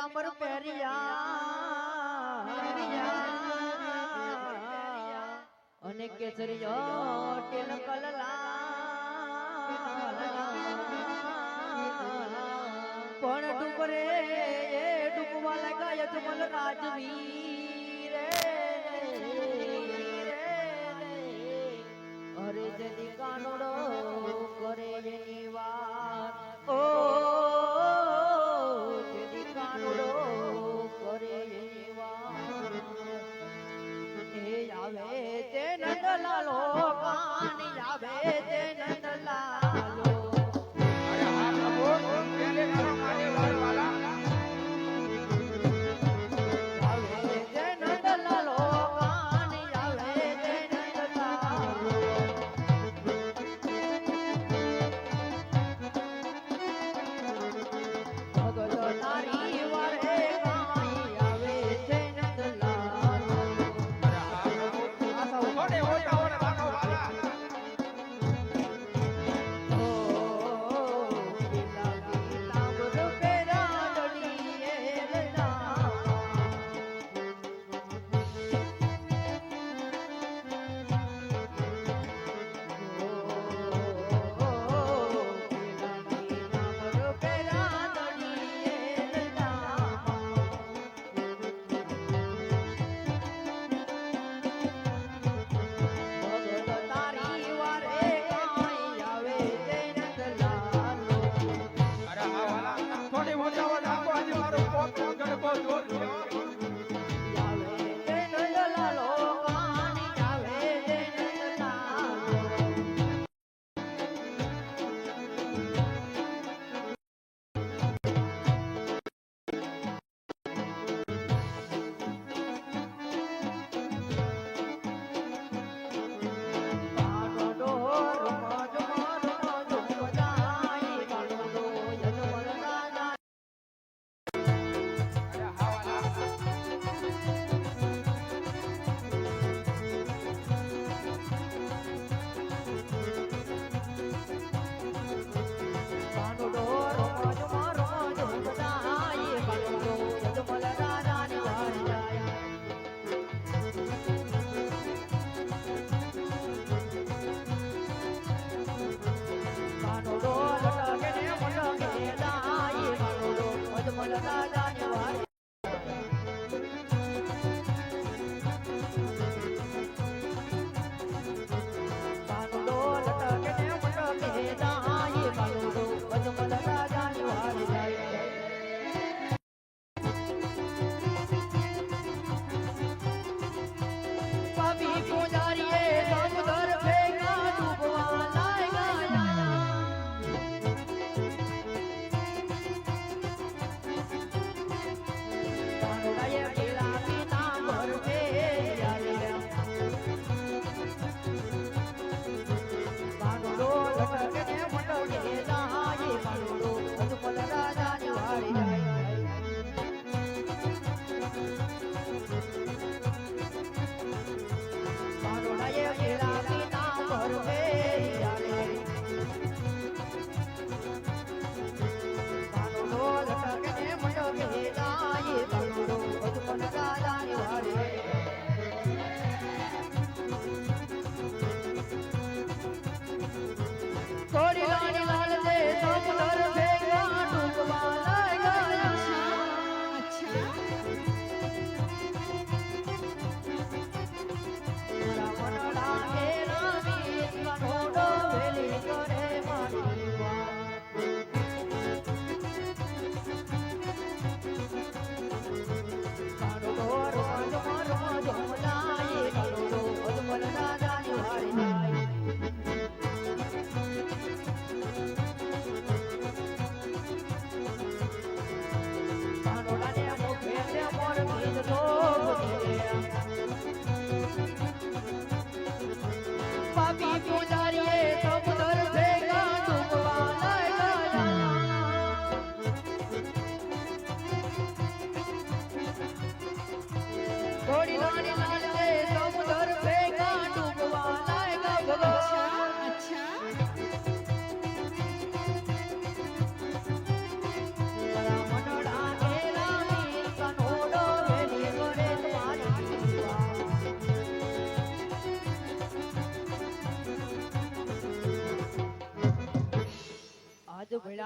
ડામર પહેર્યા અને કેસરિયો ટેલ કલલા પણ ડુબરે એ ડૂબવા લાગ્યા યજમલ રાજવીર અરે જદી કાનોડો કરે એની વાત ઓ જદી કાનોડો કરે એની વાત એ આવે તે નંદલાલો કાની આવે તે નંદલાલો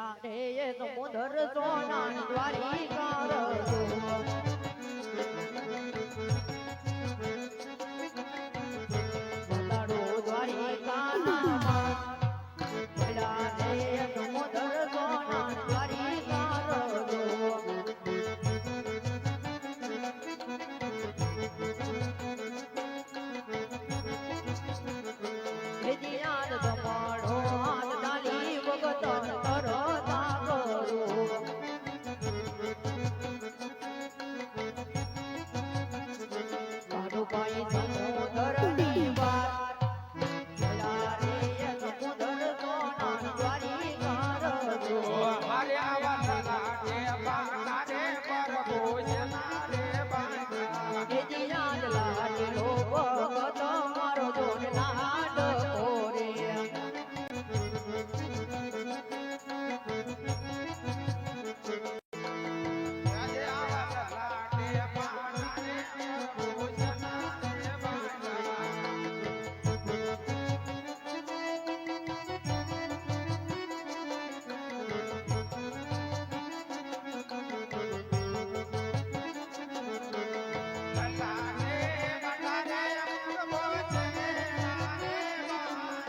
એલા રે એ સમુદ્ર સોના દ્વારિકા રજો વગાડો દ્વારિકાના એલા રે એ સમુદ્ર સોના દ્વારિકા રજો વિદ્યાન જમાડો હાથ ડાલી વગત તરતા કરો કાઢુભાઈ સમુદ્રની વાર એલા રે એ સમુદ્ર સોના દ્વારિકા રજો મારે આવા લાગે બાંધા રે પ્રભુ જના રે બાંધા વિદ્યાન લાડલો વગત મારો જોન લાડ કોરે આજે આવા લાગે બાંધા રે પ્રભુ જના રે બાંધા લાગે બાંધા રે પ્રભુ જના રે બાંધા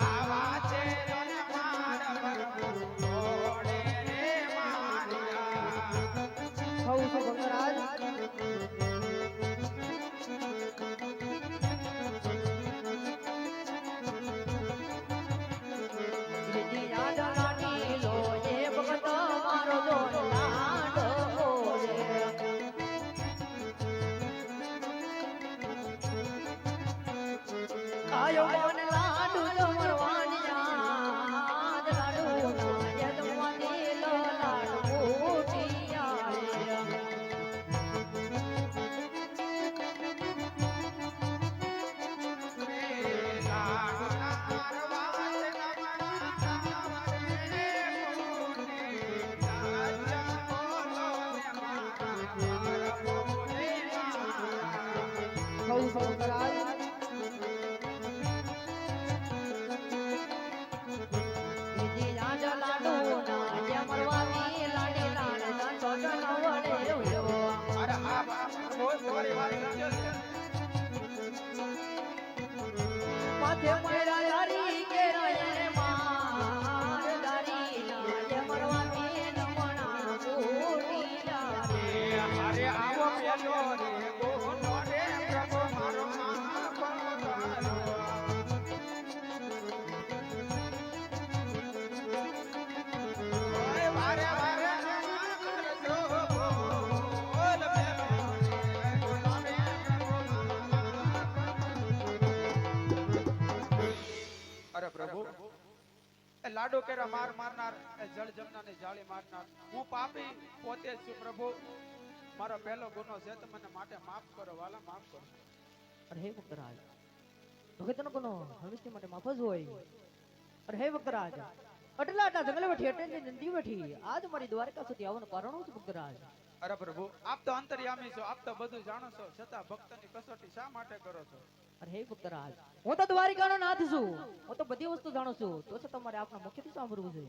આવા છે રણ મારા પ્રભુ જોડે રે મારિયા હઉ છો ભંગરાજ વિદ્યાન લાડીલો એ ભગત મારો જોન લાડ કોરે કાયો મન લાડુ જમરવાનિયા લાડુ ના યદમની લાડુ મોટિયા હઉ છો ભંગરાજ વિદ્યાન લાડુ ના યમરવાની લાડી લાડ સંતો જનવડે ઉયો માથે મયરા યારી કે રયને માર દારી ના યમરવાની નમણા કોટિયા અરે આવો પેલો રે ગોનો રે પ્રભુ મારો મહાપંતારો ઓય વારે વારે જો બોલ પેલો રે ગોનો રે અરે પ્રભુ એ લાડો કેરા માર મારનાર એ જળ જમનાની જાળી મારનાર હું પાપી પોતે જ છું પ્રભુ મારો પહેલો ગુનો છે તો મને માટે માફ કરો વાલા માફ કરો અરે હે ભક્તરાજ ભગતનો કોનો ભવિષ્ય માટે માફ જ હોય અરે હે ભક્તરાજ અટલા આટલા જંગલે વઠી અટેન્જે નંદી વઠી આજ મારી દ્વારકા સુધી આવવાનું કારણ શું ભક્તરાજ અરે પ્રભુ આપ તો અંતર્યામી છો આપ તો બધું જાણો છો છતાં ભક્તની કસોટી શા માટે કરો છો અરે હે ભક્તરાજ હું તો દ્વારિકાનો નાથ છું હું તો બધી વસ્તુ જાણું છું તો છે તમારે આપના મુખ્યથી સાંભળવું છે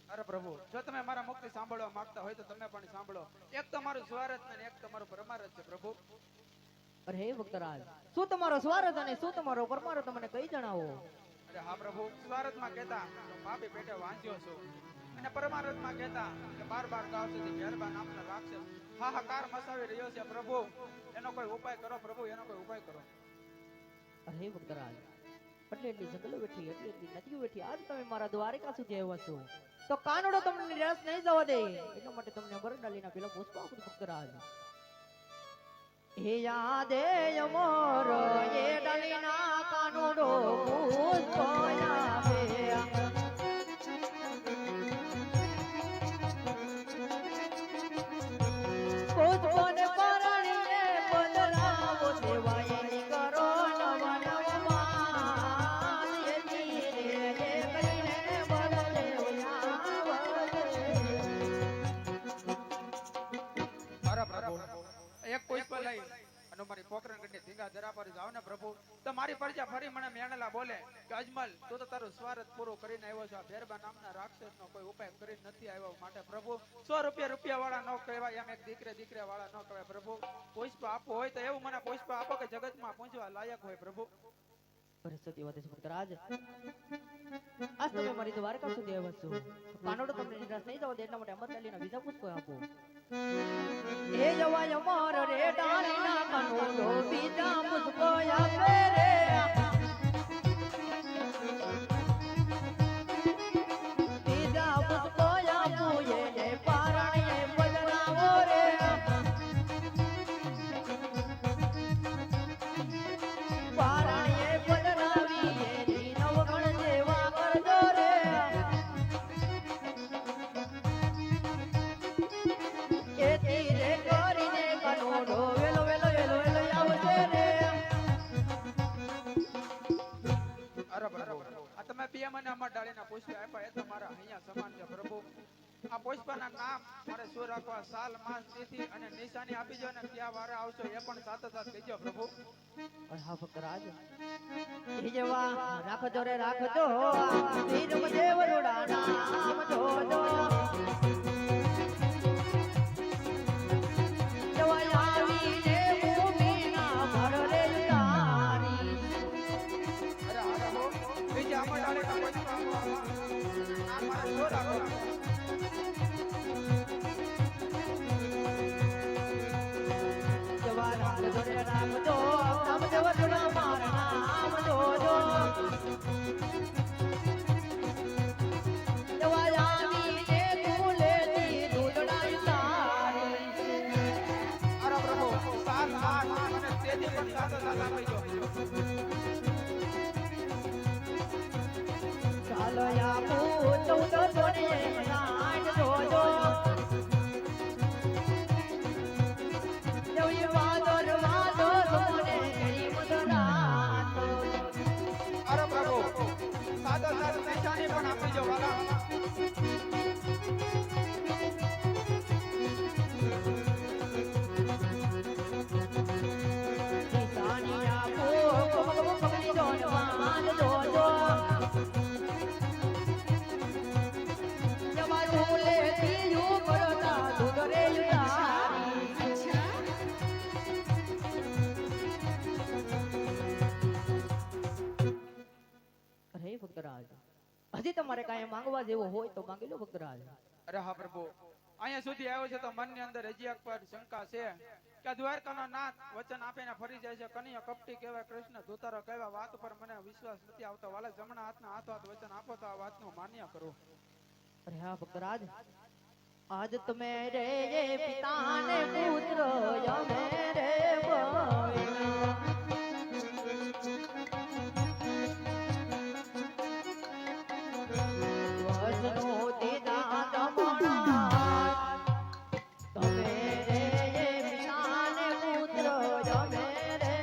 અરે પ્રભુ જો તમે મારા મુક્તિ સાંભળવા માંગતા હોય તો તમે પણ સાંભળો એક તમારું સ્વાર્થ અને એક તમારું પરમાર્થ છે પ્રભુ અરે હે ભક્તરાજ શું તમારો સ્વાર્થ અને શું તમારો પરમાર્થ મને કઈ જણાવો અરે હા પ્રભુ સ્વાર્થમાં કહેતા તો પાપી પેટે વાંચ્યો છું અને પરમાર્થમાં કહેતા કે બાર બાર ગાવ સુધી મહેરબાન નામનો રાક્ષસ હાહાકાર મચાવી રહ્યો છે પ્રભુ એનો કોઈ ઉપાય કરો પ્રભુ એનો કોઈ ઉપાય કરો અરે હે ભક્તરાજ એટલે એટલી જંગલો બેઠી એટલી એટલી નદીઓ બેઠી આજ તમે મારા દ્વારિકા સુધી આવ્યા છો તો કાનડો તમને નિરાશ નહીં જવા દે એટલા માટે તમને વરડાલીના પેલા પુષ્પ આપું ભક્તરાજ હે યાદે અમર એ ડાલીના કાનડો પુષ્પ આપે પુષ્પને પરણીને બદલાવો સેવાય કરો નવા નવમાં એ ધીરે એ કરીને બદલે અરે પ્રભુ એક પુષ્પ લઈ અને મારી પોકરણ ગઢની ધીંગા સીધા દરા પર જાઓ ને પ્રભુ તો મારી પ્રજા ફરી મને મેણલા બોલે કે અજમલ તું તો તારું સ્વાર્થ પૂરું કરીને આવ્યો છો. આ ભેરબા નામના રાક્ષસનો કોઈ ઉપાય કરી નથી આવ્યો. માટે પ્રભુ 100 રૂપિયા વાળા ન કહેવાય, એમ એક દીકરા વાળા ન કહેવાય. પ્રભુ પુષ્પ આપો હોય તો એવું મને પુષ્પ આપો કે જગતમાં પહોંચવા લાયક હોય. પ્રભુ અરે સતી વાત છે ભક્તરાજ, આજ તમે મારી દ્વારકા સુધી આવ્યા છો. કાનોડો તમને નિરાશ નહીં જવા દે એટલા માટે અમરલાલીના બીજા પુષ્પો આપો. એ જવાય અમર રે ડાળીના કાનોડો બીજા પુષ્પો આપે રે. બીજા પુષ્પો આપો એને પારણીએ બદલાવો રે. પારણીએ બદલાવી એની નવગણ જેવા કરજો રે. એ તીરે કરીને કાનોડો વેલો વેલો વેલો વેલો આવશે રે. અરે પ્રભુ આ તમે પીએમ અને અમર ડાળીના પુષ્પ આપ્યા એ તો મારા અહીંયા સમાન છે. પ્રભુ આ પુષ્પના નામ મારે શું રાખવા, સાલ માસ તિથિ અને નિશાની આપી દો ને ક્યાં વારે આવશો એ પણ સાથે કહેજો પ્રભુ. હા ભક્તરાજ, એ જેવા રાખજો રે રાખજો વીર દેવ રૂડા નામ જોજો. જેવા આવીને ભૂમિના ભર રે તારી. અરે અરે હો બીજા અમર ડાળીના પુષ્પ આપો. આ મારે શું રાખવા. જેવા રાખજો રે રાખજો નામ દેવ રૂડા મારા નામ જોજો. જેવા આવીને તું લેતી દૂધડાઈ તારી. અરે પ્રભુ સાલ માસ અને તિથિ પણ સાથે આપી દો. ચાલો આપું 1460 જોજો. જવી વાદળ વાદળ મને એની મદરાત. અરે પ્રભુ સાદો નિશાની પણ આપી દો વાલા. નિશાની આપું પકડી દો ને વાદ જોજો. જવા ઝૂલે પીયું કરતા દૂધ રે તારી. અરે ભક્તરાજ, હજી તમારે કાંઈ માંગવા જેવો હોય તો માંગી લો ભક્તરાજ. અરે હા પ્રભુ અહીંયા સુધી આવ્યો છે તો મનની અંદર હજી એક પર શંકા છે કે આ દ્વારકાનો નાથ વચન આપીને ફરી જાય છે. કનૈયા કપટી કહેવાય, કૃષ્ણ ધોતારો કહેવાય. વાત ઉપર મને વિશ્વાસ નથી આવતો. વાલા જમણા હાથના હાથો હાથ વચન આપો તો આ વાતનું માન્ય કરો. અરે હા ભક્તરાજ, આજ તમે રે પિતાને પુત્ર અમે રે બહેના. વચનો દીધા જમણા તમે રે પિતાને પુત્ર અમે રે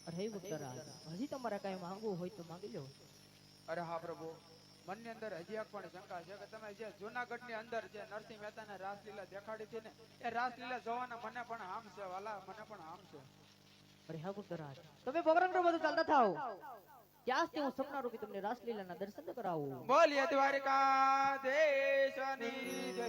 અરે ભક્તરાજ, હજી તમારે કાંઈ માંગવું હોય તો માંગી લો. અરે હા પ્રભુ મનની અંદર હજી એક પણ શંકા છે કે તમે જે જૂનાગઢની અંદર જે નરસિંહ મહેતાને રાસલીલા દેખાડી હતી ને એ રાસલીલા જોવાના મને પણ આમ છે વાલા, મને પણ આમ છે. અરે હા ભક્તરાજ, તમે પ્રોગ્રામ બધું ચાલતા થાઓ. ત્યાંથી હું સપના રૂપી તમને રાસલીલાના દર્શન કરાવું. બોલીએ દ્વારકા દેશની જય.